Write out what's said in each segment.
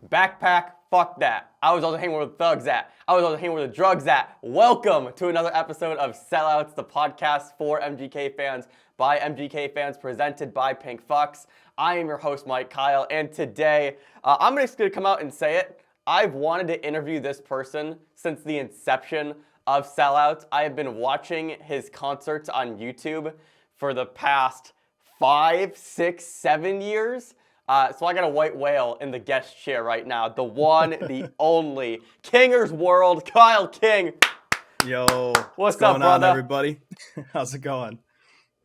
Backpack, fuck that. I was also hanging where the thugs at. I was also hanging where the drugs at. Welcome to another episode of Sellouts, the podcast for MGK fans, by MGK fans, presented by Pink Fox. I am your host, Mike Kyle, and today, I'm just going to come out and say it. I've wanted to interview this person since the inception of Sellouts. I have been watching his concerts on YouTube for the past 5, 6, 7 years. So I got a white whale in the guest chair right now. The one, the only, Kinger's World, Kyle King. Yo, what's going up, brother? on, everybody? How's it going?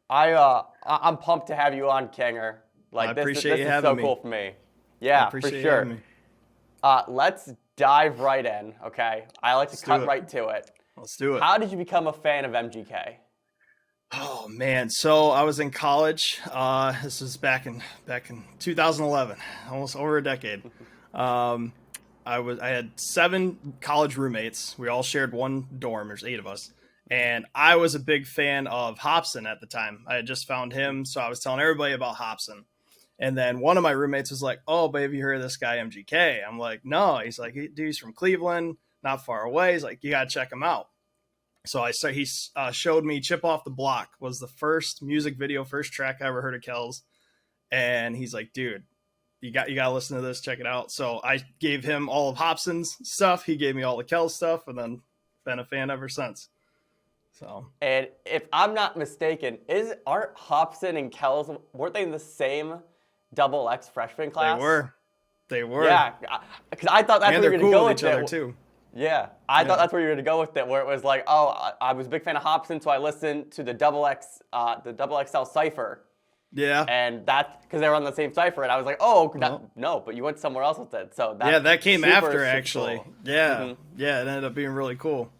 I'm pumped to have you on, Kinger. I This appreciate you is having so me. cool for me. Yeah, I appreciate for you sure. having me. Let's dive right in, okay? I like to cut right to it. Let's do it. How did you become a fan of MGK? Oh man, so I was in college. This was back in 2011, almost over a decade. I had 7 college roommates. We all shared one dorm. There's 8 of us, and I was a big fan of Hobson at the time. I had just found him, so I was telling everybody about Hobson. And then one of my roommates was like, "Oh, babe, you heard of this guy MGK?" I'm like, "No." He's like, "Dude, he's from Cleveland, not far away." He's like, "You gotta check him out." So he showed me "Chip Off the Block" was the first music video, first track I ever heard of Kells. And he's like, "Dude, you got to listen to this, check it out." So I gave him all of Hobson's stuff. He gave me all the Kells stuff, and then been a fan ever since. So, and if I'm not mistaken, aren't Hobson and Kells, weren't they in the same double X freshman class? They were. Yeah, because I thought that's and where you were they're going to cool go with with each other it. too. Yeah, I thought that's where you were going to go with it, where it was like, oh, I was a big fan of Hobson, so I listened to the double XL Cipher. Yeah. And that's because they were on the same cipher, and I was like, oh, no, but you went somewhere else with it. So that came after, super actually. cool. Yeah, yeah, it ended up being really cool,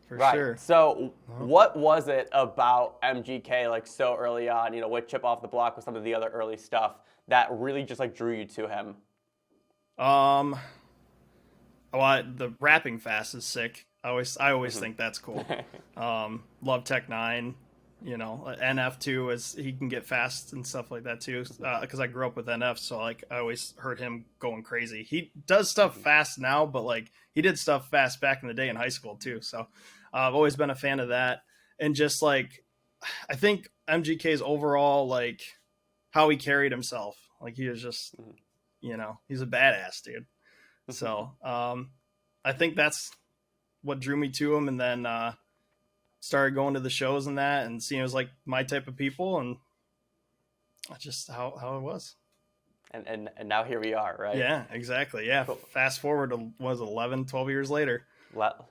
for sure. So what was it about MGK, like, so early on, with Chip Off the Block, with some of the other early stuff, that really just, like, drew you to him? The rapping fast is sick. I always think that's cool. Love Tech 9. NF too, as he can get fast and stuff like that too. Because I grew up with NF, so like I always heard him going crazy. He does stuff fast now, but like he did stuff fast back in the day in high school too. So I've always been a fan of that. And just like I think MGK's overall, like how he carried himself, like he was just he's a badass dude. So I think that's what drew me to him, and then started going to the shows and that, and seeing it was like my type of people, and just how it was. And now here we are, right? Yeah, exactly. Yeah. Cool. Fast forward to 11, 12 years later.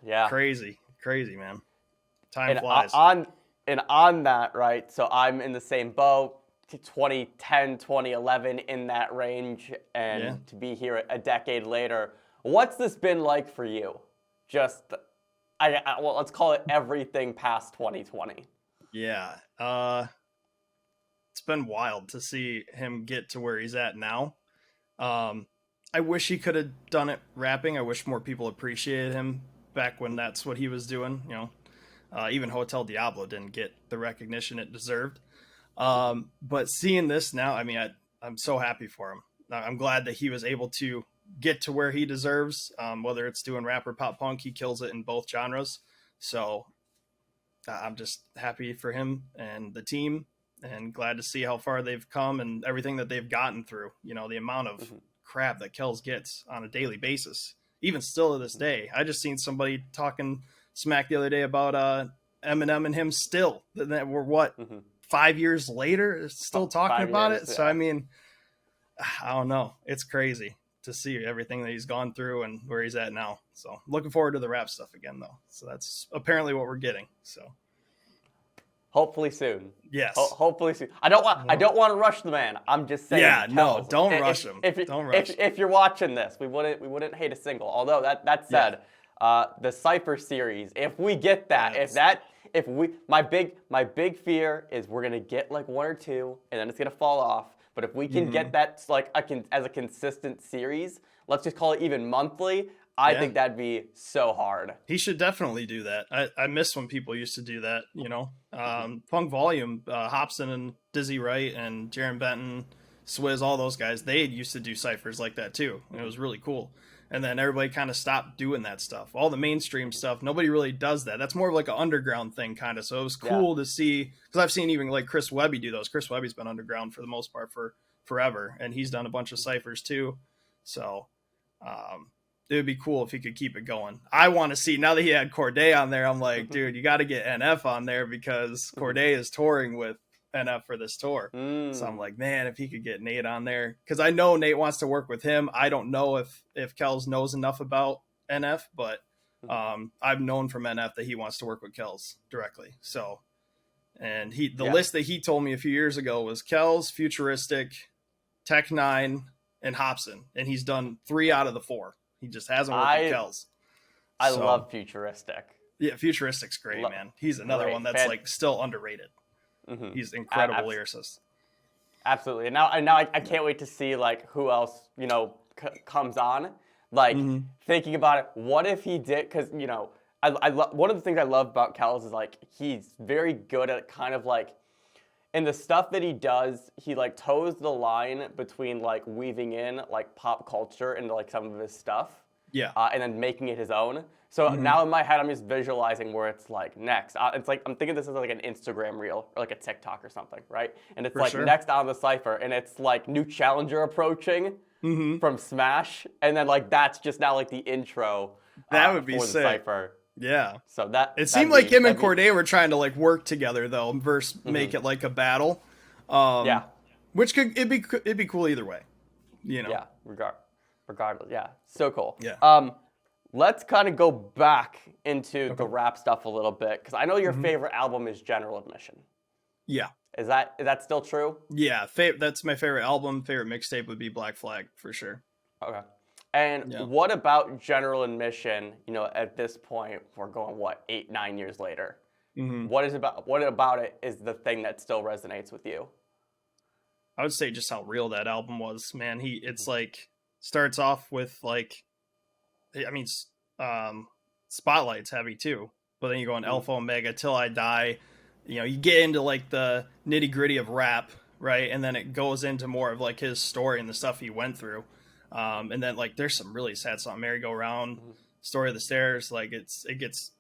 Yeah. Crazy, man. Time flies. On that, right? So I'm in the same boat. 2010, 2011, in that range, and to be here a decade later, what's this been like for you? Just, well, let's call it everything past 2020. Yeah, it's been wild to see him get to where he's at now. I wish he could have done it rapping. I wish more people appreciated him back when that's what he was doing. Even Hotel Diablo didn't get the recognition it deserved. But seeing this now, I mean, I'm so happy for him. I'm glad that he was able to get to where he deserves, whether it's doing rap or pop punk. He kills it in both genres. So I'm just happy for him and the team, and glad to see how far they've come and everything that they've gotten through. The amount of crap that Kells gets on a daily basis, even still to this day. I just seen somebody talking smack the other day about Eminem and him still. That we're 5 years later, still talking about it. So, I mean, I don't know. It's crazy to see everything that he's gone through and where he's at now. So looking forward to the rap stuff again, though. So that's apparently what we're getting. So hopefully soon. Yes. Hopefully soon. I don't want to rush the man. I'm just saying. Yeah, no, don't rush him. Don't rush. If you're watching this, we wouldn't hate a single. Although that said, the Cypher series, if we get that, my big fear is we're gonna get like 1 or 2, and then it's gonna fall off. But if we can get that like as a consistent series, let's just call it even monthly, I think that'd be so hard. He should definitely do that. I miss when people used to do that, Funk Volume, Hobson and Dizzy Wright and Jaron Benton, Swizz, all those guys, they used to do ciphers like that too, and it was really cool. And then everybody kind of stopped doing that stuff. All the mainstream stuff, nobody really does that. That's more of like an underground thing, kind of. So it was cool to see, because I've seen even like Chris Webby do those. Chris Webby's been underground for the most part for forever, and he's done a bunch of ciphers too. So it would be cool if he could keep it going. I want to see, now that he had Corday on there, I'm like, dude, you got to get NF on there, because Corday is touring with NF for this tour. So I'm like, man, if he could get Nate on there, because I know Nate wants to work with him. I don't know if Kells knows enough about NF, but I've known from NF that he wants to work with Kells directly. So, and the list that he told me a few years ago was Kells, Futuristic, Tech 9, and Hobson, and he's done 3 out of the 4. He just hasn't worked with Kells. I love Futuristic. Yeah, Futuristic's great, man. He's another one that's like still underrated. He's incredible lyricist. Absolutely. And now I can't wait to see like who else, comes on. Like thinking about it, what if he did? Because one of the things I love about Kells is like he's very good at kind of like in the stuff that he does. He like toes the line between like weaving in like pop culture into like some of his stuff. Yeah. And then making it his own. So now in my head, I'm just visualizing where it's like next. It's like I'm thinking this is like an Instagram reel or like a TikTok or something, right? And it's next on the cipher, and it's like new challenger approaching from Smash, and then like that's just now like the intro. That would be for sick. The cipher. Yeah. So it seemed like him and Corday were trying to like work together though, versus make it like a battle. Which it'd be cool either way. Yeah. Regardless, yeah, so cool. Yeah. Let's kind of go back into the rap stuff a little bit, because I know your favorite album is General Admission. Yeah. Is that still true? Yeah, that's my favorite album. Favorite mixtape would be Black Flag for sure. Okay. And what about General Admission? At this point, we're going 8-9 years later. What about it is the thing that still resonates with you? I would say just how real that album was, man. It's like starts off with like, I mean, Spotlight's heavy too, but then you go on Alpha Omega, Till I Die. You get into like the nitty gritty of rap, right? And then it goes into more of like his story and the stuff he went through. And then like there's some really sad songs, Merry Go Round, Story of the Stairs. Like it gets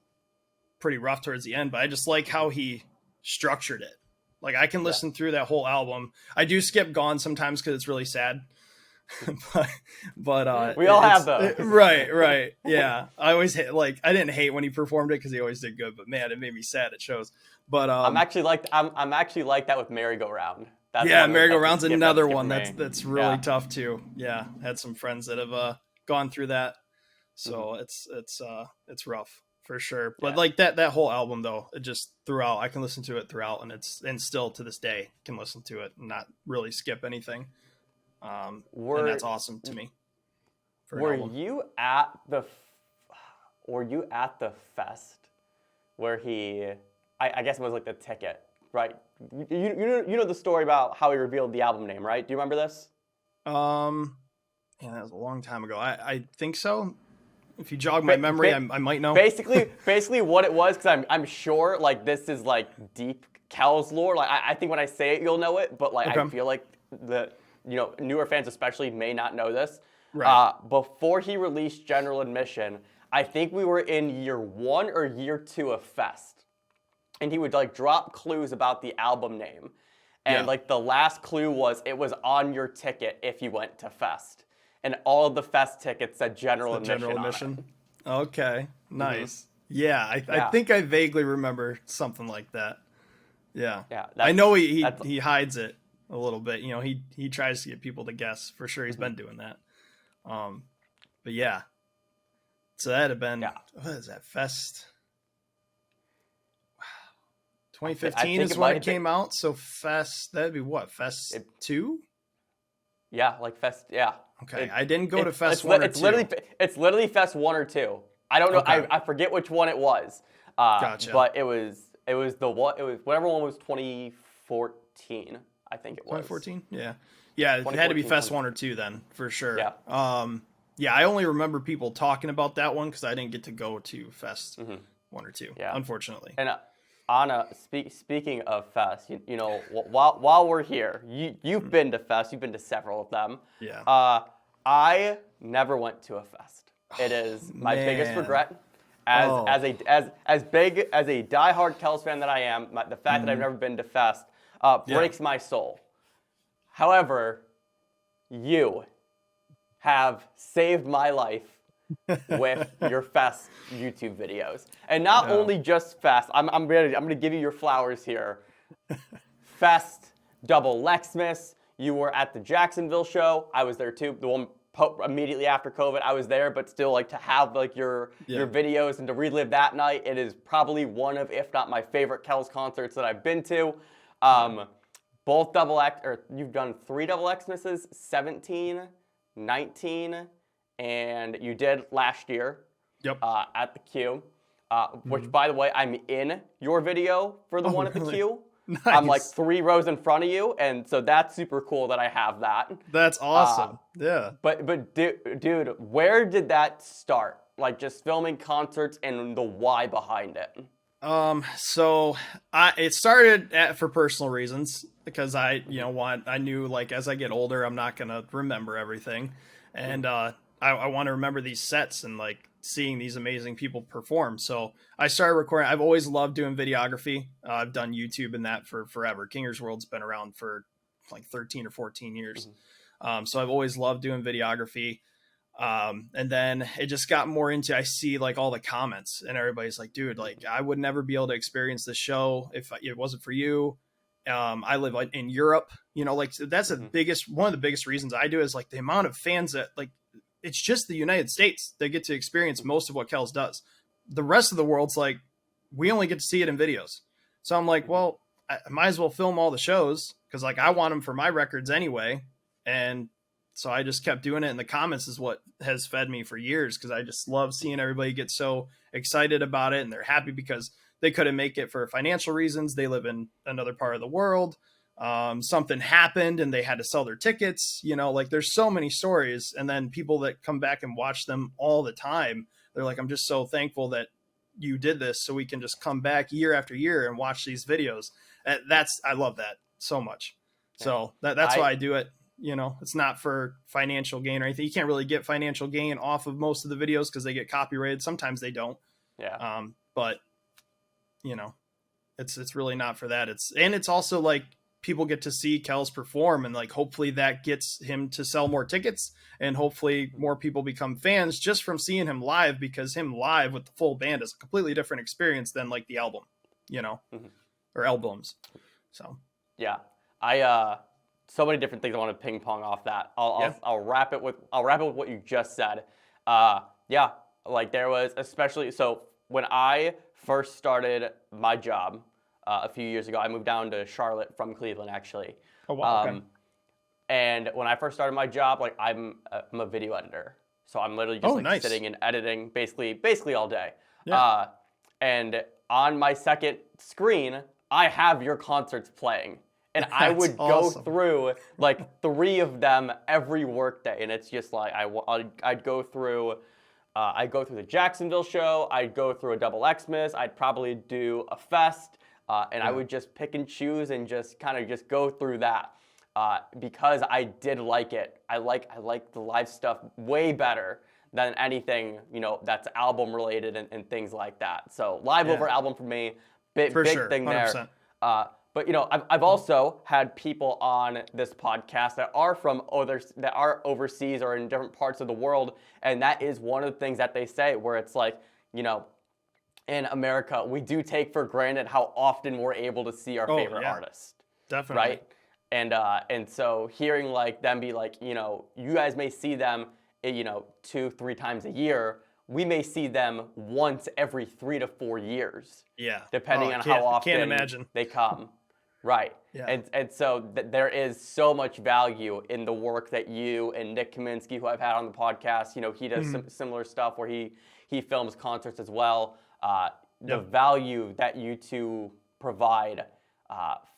pretty rough towards the end, but I just like how he structured it. Like I can listen through that whole album. I do skip Gone sometimes because it's really sad. but we all have those. Right. Yeah. I always hate, like, I didn't hate when he performed it because he always did good, but man, it made me sad at shows. But I'm actually like that with Merry Go Round. Merry Go Round's another one that's really tough too. Yeah, had some friends that have gone through that, so it's rough for sure. But like that whole album though, it just throughout, I can listen to it throughout, and still to this day can listen to it and not really skip anything. And that's awesome to me. Were you at the fest where I guess it was like the ticket, right? You know the story about how he revealed the album name, right? Do you remember this? Yeah, that was a long time ago. I think so. If you jog my memory, I might know. Basically what it was, because I'm sure like this is like deep Kells lore. Like I think when I say it, you'll know it, but like I feel like newer fans especially may not know this. Right. Before he released General Admission, I think we were in year 1 or year 2 of Fest, and he would like drop clues about the album name, and like the last clue was it was on your ticket if you went to Fest, and all of the Fest tickets said General Admission. Okay, nice. Yeah, I think I vaguely remember something like that. Yeah. I know he hides it a little bit. He tries to get people to guess. For sure, he's been doing that. But yeah. So that'd have been what is that, Fest? 2015 is when it came out. So Fest, that'd be what, Fest 2? Yeah, like Fest. Yeah. Okay, I didn't go to Fest 1 or 2. It's literally Fest 1 or 2. I don't know. Okay. I forget which one it was. Gotcha. But it was whatever one was 2014. I think it was 2014. Yeah. It had to be Fest 1 or 2 then for sure. Yeah. Yeah. I only remember people talking about that one because I didn't get to go to Fest 1 or 2. Yeah. Unfortunately. And Anna, speaking of Fest, you know, while we're here, you've been to Fest, you've been to several of them. Yeah. I never went to a Fest. It is my biggest Man. regret. Oh. As big as a diehard Kells fan that I am, the fact that I've never been to Fest breaks my soul. However, you have saved my life with your Fest YouTube videos, and not only just Fest. I'm gonna give you your flowers here. Fest, double Lexmas. You were at the Jacksonville show. I was there too. The one immediately after COVID, I was there, but still, like, to have like your videos and to relive that night, it is probably one of, if not my favorite Kells concerts that I've been to. Both you've done 3 double Xmas's, 17, 19, and you did last year. Yep. At the Q, which, by the way, I'm in your video for the one at the Q. Nice. I'm like 3 rows in front of you, and so that's super cool that I have that. That's awesome. Yeah. But dude, where did that start? Like, just filming concerts and the why behind it. So it started for personal reasons, because I knew, like, as I get older, I'm not gonna remember everything, and I want to remember these sets and, like, seeing these amazing people perform. So I started recording. I've always loved doing videography. I've done YouTube and that for forever. Kinger's World's been around for like 13 or 14 years. So I've always loved doing videography. And then it just got more into, I see like all the comments and everybody's like, dude, like, I would never be able to experience this show if it wasn't for you. I live in Europe, like, that's one of the biggest reasons I do is, like, the amount of fans that, like, it's just the United States that get to experience most of what Kells does. The rest of the world's like, we only get to see it in videos. So I'm like, well, I might as well film all the shows, because, like, I want them for my records anyway. And so I just kept doing it. And the comments is what has fed me for years, because I just love seeing everybody get so excited about it. And they're happy because they couldn't make it for financial reasons. They live in another part of the world. Something happened and they had to sell their tickets, like, there's so many stories. And then people that come back and watch them all the time, they're like, I'm just so thankful that you did this so we can just come back year after year and watch these videos. I love that so much. So that's why I do it. It's not for financial gain or anything. You can't really get financial gain off of most of the videos because they get copyrighted. Sometimes they don't. Yeah. But it's really not for that. It's also like, people get to see Kells perform, and, like, hopefully that gets him to sell more tickets, and hopefully more people become fans just from seeing him live, because him live with the full band is a completely different experience than, like, the album, or albums. So yeah, so many different things I want to ping pong off that. I'll wrap it with what you just said. Yeah, like, there was, especially, so when I first started my job a few years ago, I moved down to Charlotte from Cleveland, actually. Oh, wow. Okay. And when I first started my job, like, I'm a video editor, so I'm literally just sitting and editing basically all day. Yeah. And on my second screen, I have your concerts playing, and I would go through like 3 of them every workday, and it's just like I'd go through. I'd go through the Jacksonville show. I'd go through a double Xmas. I'd probably do a Fest. And I would just pick and choose and just kind of just go through that because I did like it. I like the live stuff way better than anything, that's album related and things like that. So live over album for me, big thing 100%. There. But I've also had people on this podcast that are that are overseas or in different parts of the world, and that is one of the things that they say, where it's like, in America, we do take for granted how often we're able to see our favorite artist. Definitely. Right? And so hearing, like, them be like, you guys may see them, 2-3 times a year. We may see them once every 3 to 4 years. Yeah. Depending on how often they come. Right. Yeah. And so there is so much value in the work that you and Nick Kaminsky, who I've had on the podcast, he does some similar stuff where he films concerts as well. The value that you two provide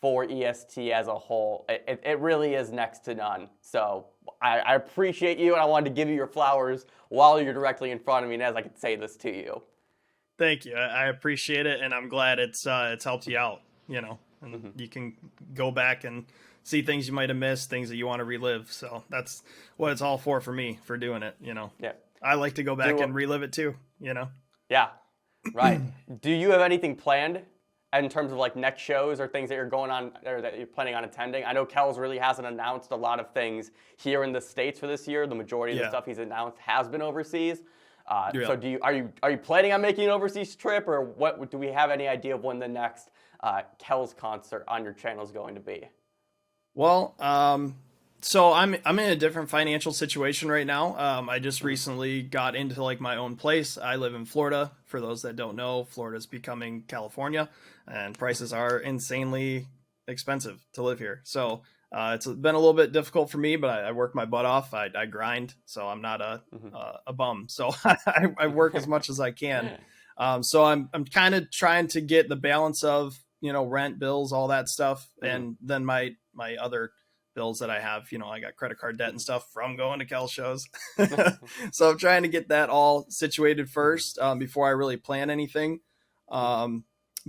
for EST as a whole, it really is next to none. So I appreciate you, and I wanted to give you your flowers while you're directly in front of me, and as I could say this to you. Thank you. I appreciate it, and I'm glad it's helped you out. And you can go back and see things you might have missed, things that you want to relive. So that's what it's all for me for doing it. Yeah. I like to go back and relive it too. Yeah. Right. Do you have anything planned in terms of like next shows or things that you're going on or that you're planning on attending? I know Kells really hasn't announced a lot of things here in the States for this year. The majority of the stuff he's announced has been overseas. So are you planning on making an overseas trip, or what? Do we have any idea of when the next Kells concert on your channel is going to be? Well, so I'm in a different financial situation right now. I just recently got into like my own place. I live in Florida. For those that don't know, Florida is becoming California, and prices are insanely expensive to live here. So it's been a little bit difficult for me, but I work my butt off. I grind, so I'm not a bum. So I work as much as I can. So I'm kind of trying to get the balance of rent, bills, all that stuff, and then my other bills that I have. I got credit card debt and stuff from going to Kells shows. So I'm trying to get that all situated first before I really plan anything.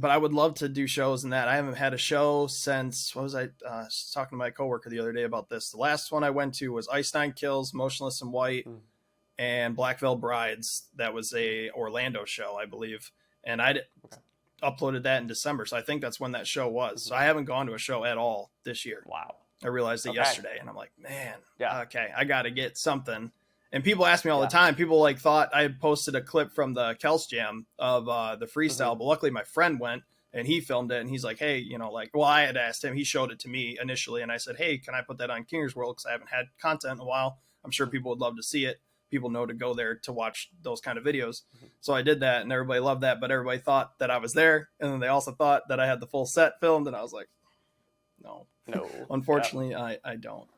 But I would love to do shows in that. I haven't had a show since, what was I talking to my coworker the other day about this. The last one I went to was Einstein Kills, Motionless in White, and Black Veil Brides. That was a Orlando show, I believe. And I uploaded that in December. So I think that's when that show was. So I haven't gone to a show at all this year. Wow. I realized it yesterday, and I'm like, man, okay, I got to get something. And people ask me all the time. People thought I had posted a clip from the Kells Jam of the freestyle, but luckily my friend went and he filmed it, and he's like, hey, I had asked him. He showed it to me initially, and I said, hey, can I put that on Kingers World, because I haven't had content in a while. I'm sure people would love to see it. People know to go there to watch those kind of videos. So I did that, and everybody loved that, but everybody thought that I was there, and then they also thought that I had the full set filmed, and I was like, no, unfortunately, I don't.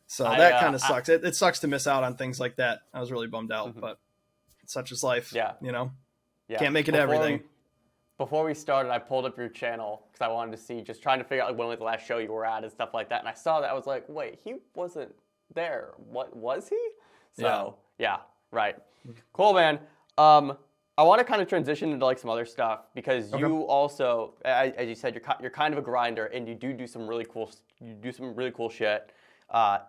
So that kind of sucks. It sucks to miss out on things like that. I was really bummed out, but such is life. Can't make it everything. Before we started, I pulled up your channel because I wanted to see, just trying to figure out when the last show you were at and stuff like that. And I saw that, I was like, wait, he wasn't there. What was he? So right. Cool, man. I want to kind of transition into like some other stuff, because you also, as you said, you're kind of a grinder, and you do some really cool shit.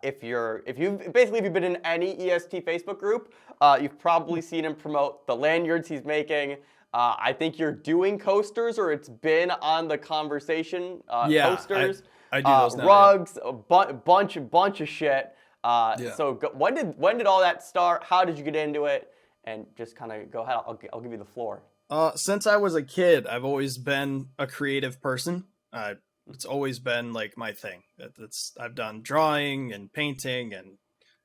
If you've been in any EST Facebook group, you've probably seen him promote the lanyards he's making. I think you're doing coasters, or it's been on the conversation. Coasters. I do those now, rugs, a bunch of shit. So when did all that start? How did you get into it? And just kind of go ahead. I'll give you the floor. Since I was a kid, I've always been a creative person. It's always been like my thing. I've done drawing and painting and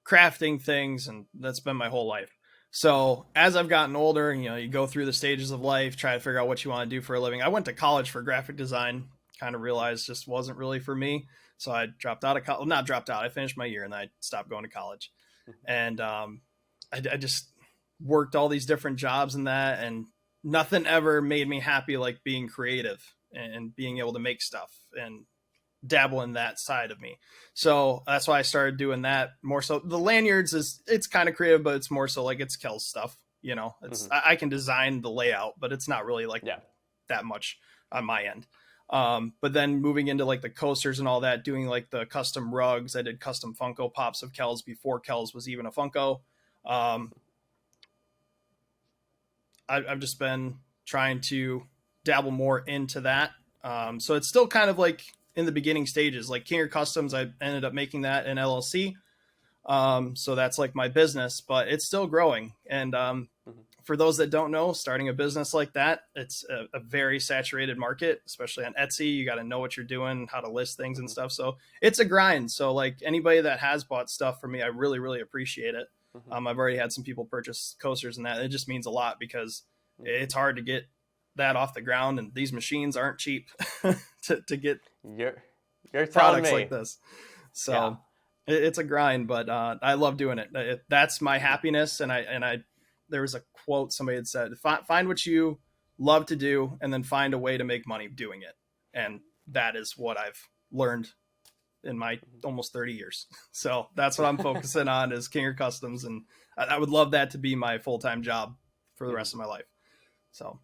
crafting things, and that's been my whole life. So as I've gotten older, you go through the stages of life, try to figure out what you want to do for a living. I went to college for graphic design, kind of realized just wasn't really for me. So I dropped out of college. Well, not dropped out. I finished my year and I stopped going to college. And I just worked all these different jobs in that, and nothing ever made me happy like being creative and being able to make stuff and dabble in that side of me. So that's why I started doing that more. So the lanyards it's kind of creative, but it's more so like it's Kells stuff. It's I can design the layout, but it's not really like that much on my end. But then moving into like the coasters and all that, doing like the custom rugs. I did custom Funko Pops of Kells before Kells was even a Funko. I've just been trying to dabble more into that. So it's still kind of like in the beginning stages. Like Kinger Customs, I ended up making that in LLC. So that's like my business, but it's still growing. And for those that don't know, starting a business like that, it's a very saturated market, especially on Etsy. You got to know what you're doing, how to list things and stuff. So it's a grind. So like anybody that has bought stuff from me, I really, really appreciate it. I've already had some people purchase coasters and that. It just means a lot, because it's hard to get that off the ground, and these machines aren't cheap to get you're products like this. So it's a grind, but I love doing it. That's my happiness. And I there was a quote somebody had said, find what you love to do and then find a way to make money doing it. And that is what I've learned in my almost 30 years. So that's what I'm focusing on, is Kinger Customs. And I would love that to be my full-time job for the rest of my life. So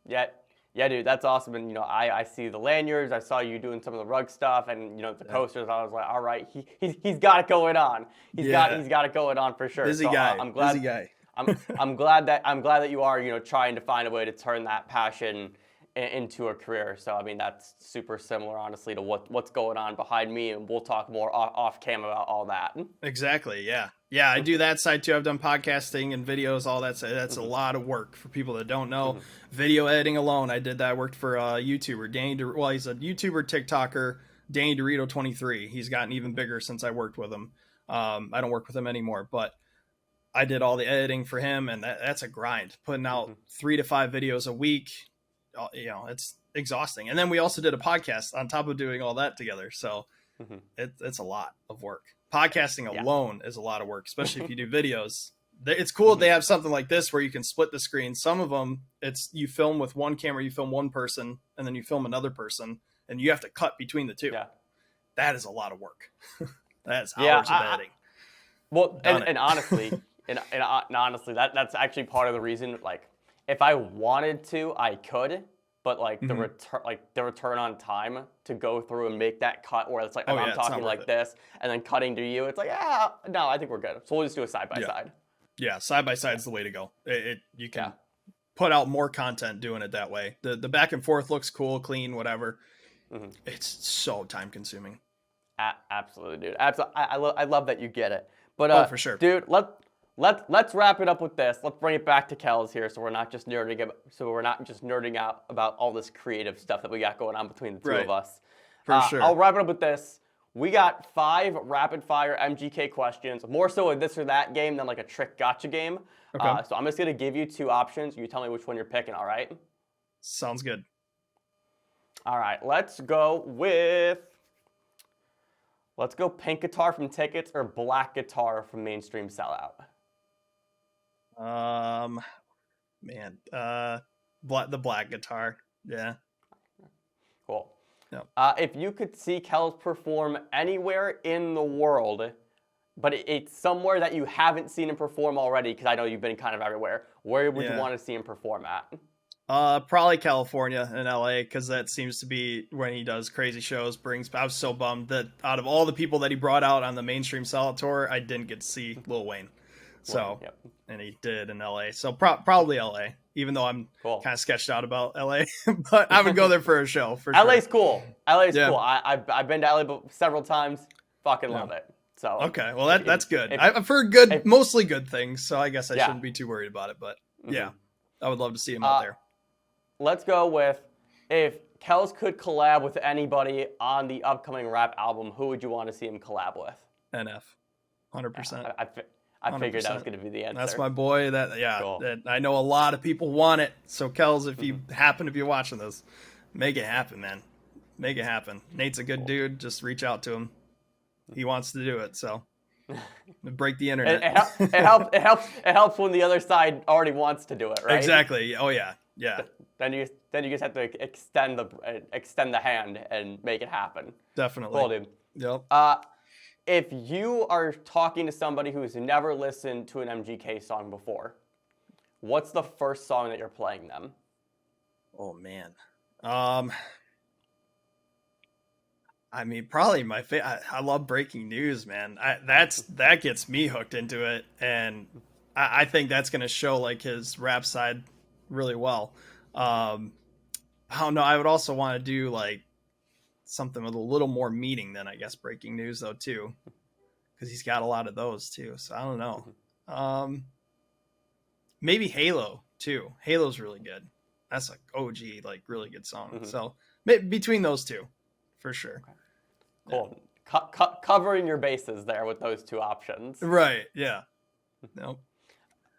Yeah, yeah, dude, that's awesome. And I see the lanyards. I saw you doing some of the rug stuff, and the posters. I was like, all right, he's got it going on. He's got it going on for sure. Busy So guy. I'm glad. Busy guy. I'm glad that you are trying to find a way to turn that passion into a career. So I mean that's super similar, honestly, to what's going on behind me, and we'll talk more off cam about all that. Exactly. Yeah. Yeah. I do that side too. I've done podcasting and videos, all that. That's a lot of work for people that don't know. Video editing alone. I did that. I worked for a YouTuber, he's a YouTuber, TikToker, Danny Dorito 23. He's gotten even bigger since I worked with him. I don't work with him anymore, but I did all the editing for him, and that's a grind. Putting out 3 to 5 videos a week, it's exhausting. And then we also did a podcast on top of doing all that together. So it's a lot of work. Podcasting alone is a lot of work, especially if you do videos. It's cool they have something like this where you can split the screen. Some of them, it's you film with one camera, you film one person, and then you film another person, and you have to cut between the two. Yeah. That is a lot of work. That's hours of editing. And honestly, and honestly, that's actually part of the reason. Like, if I wanted to, I could, but like the return on time to go through and make that cut, where it's like I'm talking like this and then cutting to you, it's like no, I think we're good. So we'll just do a side by side. Yeah, side by side is the way to go. You can put out more content doing it that way. The back and forth looks cool, clean, whatever. It's so time consuming. Absolutely, dude. Absolutely. I love that you get it. But for sure, dude. Let's wrap it up with this. Let's bring it back to Kells here, so we're not just nerding out about all this creative stuff that we got going on between the two of us. For sure. I'll wrap it up with this. We got 5 rapid fire MGK questions, more so a this or that game than like a trick gotcha game. Okay. So I'm just gonna give you 2 options. You tell me which one you're picking. All right? Sounds good. All right. Let's go pink guitar from Tickets or black guitar from Mainstream Sellout. The black guitar. Yeah. Cool. Yep. If you could see Kells perform anywhere in the world, but it's somewhere that you haven't seen him perform already, because I know you've been kind of everywhere, where would you want to see him perform at? Probably California and LA, because that seems to be when he does crazy shows. I was so bummed that out of all the people that he brought out on the Mainstream Sellout tour, I didn't get to see Lil Wayne. So, and he did in LA. So probably LA, even though I'm kind of sketched out about LA, but I would go there for a show for sure. LA's cool. LA's cool. I've been to LA several times. Fucking love it. So okay, well that's good. I've heard mostly good things, so I guess I shouldn't be too worried about it. But yeah, I would love to see him out there. Let's go with, if Kells could collab with anybody on the upcoming rap album, who would you want to see him collab with? NF, 100%. I figured that was going to be the answer. That's my boy. That I know a lot of people want it. So Kells, if you happen to be watching this, make it happen, man. Make it happen. Nate's a good dude. Just reach out to him. He wants to do it. So break the internet. It helps when the other side already wants to do it, right? Exactly. Oh yeah. Yeah. Then you just have to extend the hand and make it happen. Definitely. Cool, dude. Yep. If you are talking to somebody who's never listened to an MGK song before, what's the first song that you're playing them? Oh man. I mean, probably my favorite. I love Breaking News, man. That gets me hooked into it, and I think that's gonna show like his rap side really well. I don't know. I would also want to do like something with a little more meaning than I guess Breaking News though too, because he's got a lot of those too. So I don't know. Maybe Halo too. Halo's really good. That's like OG, like really good song. So between those two, for sure. Okay. Cool. Yeah. Covering your bases there with those 2 options. Right. Yeah. Nope.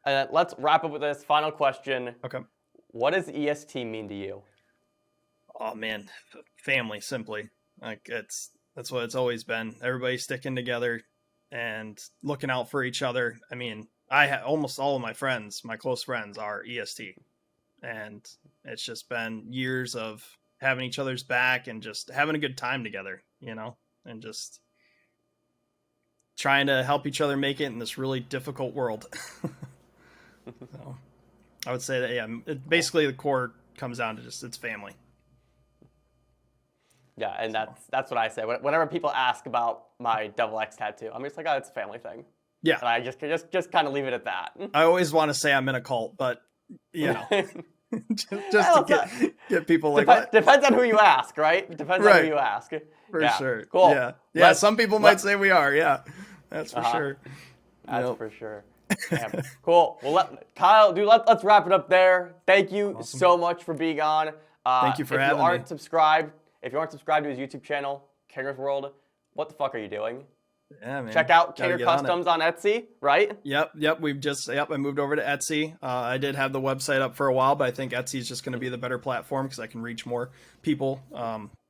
And let's wrap up with this final question. Okay. What does EST mean to you? Oh man, family, simply. Like that's what it's always been. Everybody sticking together and looking out for each other. I mean, almost all of my friends, my close friends, are EST, and it's just been years of having each other's back and just having a good time together, and just trying to help each other make it in this really difficult world. So I would say that, basically the core comes down to just it's family. Yeah, and that's what I say. Whenever people ask about my double X tattoo, I'm just like, oh, it's a family thing. Yeah. And I just kind of leave it at that. I always want to say I'm in a cult, but you know, just to get people like, what? Depends on who you ask, right? Depends on who you ask. For sure. Cool. Yeah. Some people might say we are. Yeah, that's for sure. That's for sure. Damn. Cool. Well, Kyle, dude, let's wrap it up there. Thank you so much for being on. Thank you for having me. If you aren't subscried to his YouTube channel, Kinger's World, what the fuck are you doing? Yeah, man. Check out Kinger Customs on Etsy, right? Yep. I moved over to Etsy. I did have the website up for a while, but I think Etsy is just going to be the better platform because I can reach more people.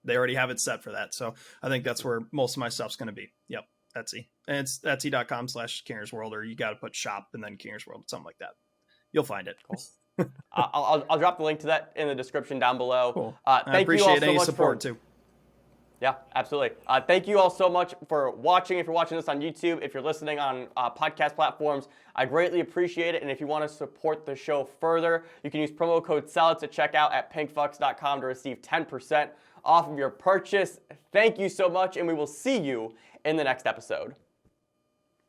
They already have it set for that. So I think that's where most of my stuff's going to be. Yep. Etsy. And it's etsy.com/Kinger's World, or you got to put shop and then Kinger's World, something like that. You'll find it. Cool. I'll drop the link to that in the description down below. Cool. I appreciate any support too. Yeah, absolutely. Thank you all so much for watching. If you're watching this on YouTube, if you're listening on podcast platforms, I greatly appreciate it. And if you want to support the show further, you can use promo code SELLOUTS at checkout at pinkfucks.com to receive 10% off of your purchase. Thank you so much, and we will see you in the next episode.